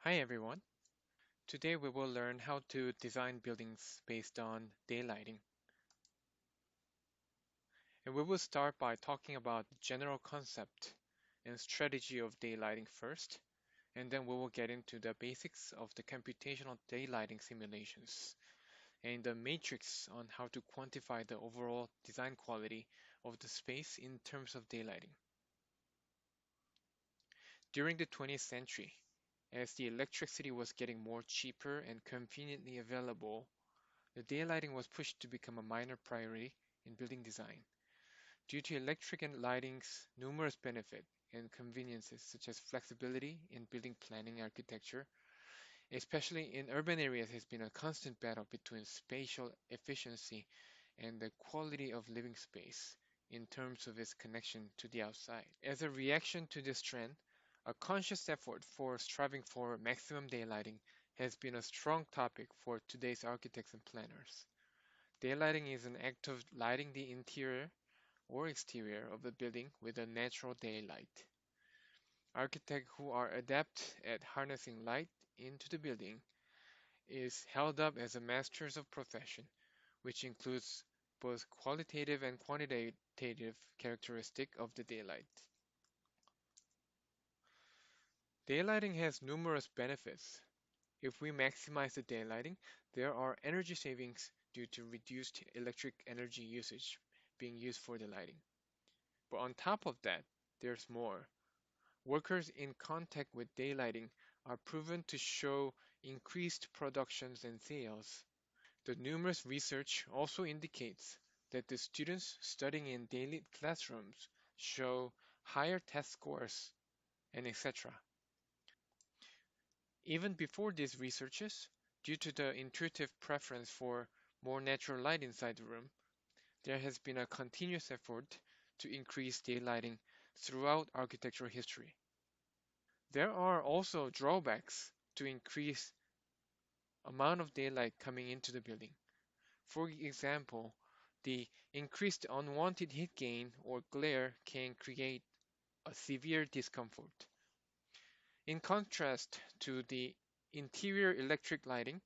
Hi everyone. Today we will learn how to design buildings based on daylighting. And we will start by talking about the general concept and strategy of daylighting first, and then we will get into the basics of the computational daylighting simulations and the matrix on how to quantify the overall design quality of the space in terms of daylighting. During the 20th century, as the electricity was getting more cheaper and conveniently available, the daylighting was pushed to become a minor priority in building design. Due to electric and lighting's numerous benefits and conveniences such as flexibility in building planning architecture, especially in urban areas has been a constant battle between spatial efficiency and the quality of living space in terms of its connection to the outside. As a reaction to this trend, a conscious effort for striving for maximum daylighting has been a strong topic for today's architects and planners. Daylighting is an act of lighting the interior or exterior of a building with a natural daylight. Architects who are adept at harnessing light into the building is held up as a masters of profession, which includes both qualitative and quantitative characteristic of the daylight. Daylighting has numerous benefits. If we maximize the daylighting, there are energy savings due to reduced electric energy usage being used for the lighting. But on top of that, there's more. Workers in contact with daylighting are proven to show increased productions and sales. The numerous research also indicates that the students studying in daylit classrooms show higher test scores and etc. Even before these researches, due to the intuitive preference for more natural light inside the room, there has been a continuous effort to increase daylighting throughout architectural history. There are also drawbacks to increase amount of daylight coming into the building. For example, the increased unwanted heat gain or glare can create a severe discomfort. In contrast to the interior electric lighting,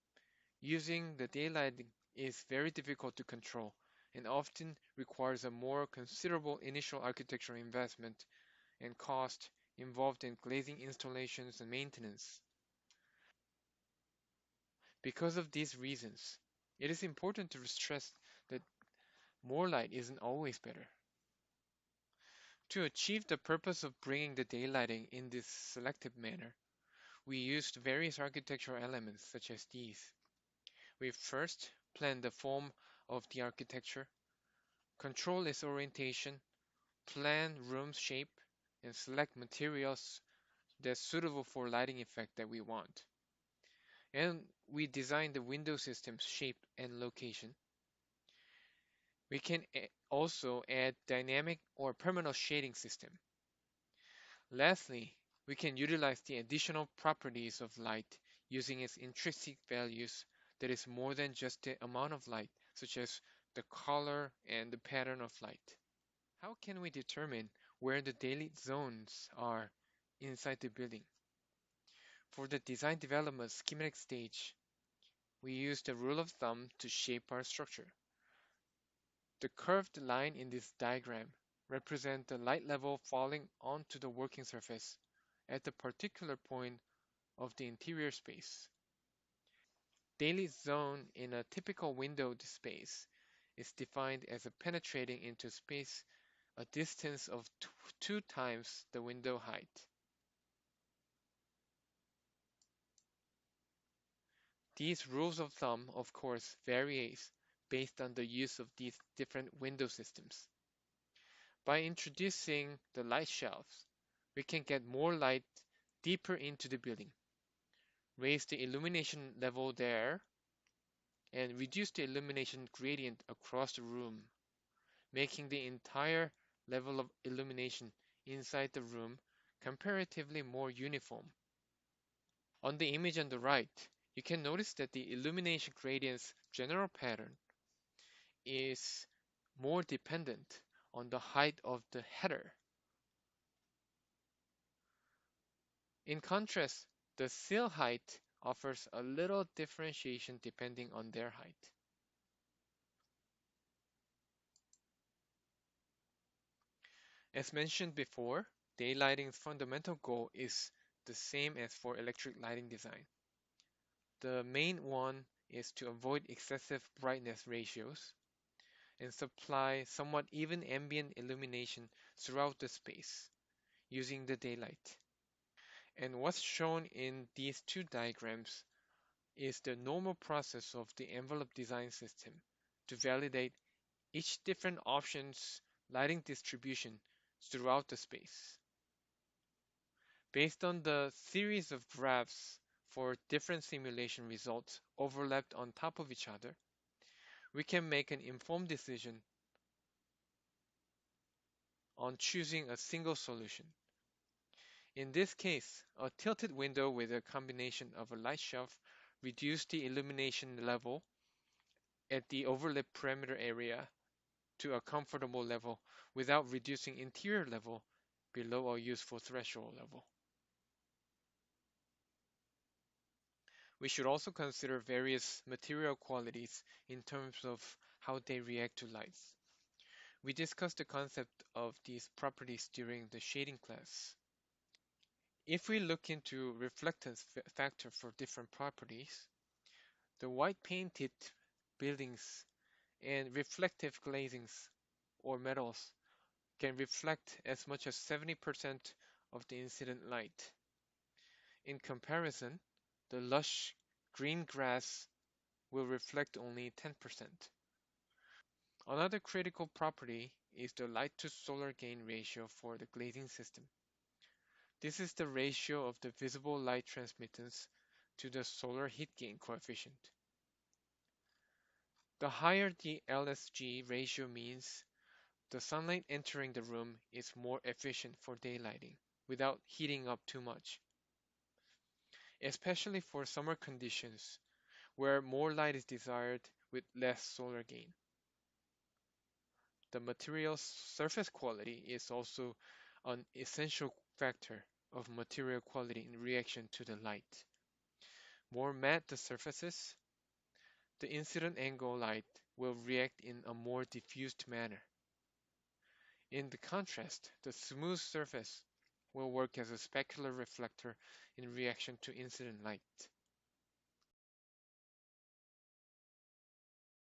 using the daylight is very difficult to control and often requires a more considerable initial architectural investment and cost involved in glazing installations and maintenance. Because of these reasons, it is important to stress that more light isn't always better. To achieve the purpose of bringing the daylighting in this selective manner, we used various architectural elements such as these. We first plan the form of the architecture, control its orientation, plan room shape, and select materials that's suitable for lighting effect that we want. And we design the window system's shape and location. We can also add dynamic or permanent shading system. Lastly, we can utilize the additional properties of light using its intrinsic values that is more than just the amount of light, such as the color and the pattern of light. How can we determine where the daylit zones are inside the building? For the design development schematic stage, we use the rule of thumb to shape our structure. The curved line in this diagram represents the light level falling onto the working surface at the particular point of the interior space. Daily zone in a typical windowed space is defined as a penetrating into space a distance of two times the window height. These rules of thumb, of course, varies based on the use of these different window systems. By introducing the light shelves, we can get more light deeper into the building, raise the illumination level there, and reduce the illumination gradient across the room, making the entire level of illumination inside the room comparatively more uniform. On the image on the right, you can notice that the illumination gradient's general pattern is more dependent on the height of the header. In contrast The sill height offers a little differentiation depending on their height. As mentioned before, daylighting's fundamental goal is the same as for electric lighting design. The main one is to avoid excessive brightness ratios and supply somewhat even ambient illumination throughout the space using the daylight. And what's shown in these two diagrams is the normal process of the envelope design system to validate each different option's lighting distribution throughout the space. Based on the series of graphs for different simulation results overlapped on top of each other, we can make an informed decision on choosing a single solution. In this case, a tilted window with a combination of a light shelf reduced the illumination level at the overlap perimeter area to a comfortable level without reducing interior level below a useful threshold level. We should also consider various material qualities in terms of how they react to lights. We discussed the concept of these properties during the shading class. If we look into reflectance factor for different properties, the white painted buildings and reflective glazings or metals can reflect as much as 70% of the incident light. In comparison, the lush green grass will reflect only 10%. Another critical property is the light to solar gain ratio for the glazing system. This is the ratio of the visible light transmittance to the solar heat gain coefficient. The higher the LSG ratio means the sunlight entering the room is more efficient for daylighting without heating up too much, especially for summer conditions where more light is desired with less solar gain. The material's surface quality is also an essential factor of material quality in reaction to the light. More matte the surfaces, the incident angle light will react in a more diffused manner. In the contrast, the smooth surface will work as a specular reflector in reaction to incident light.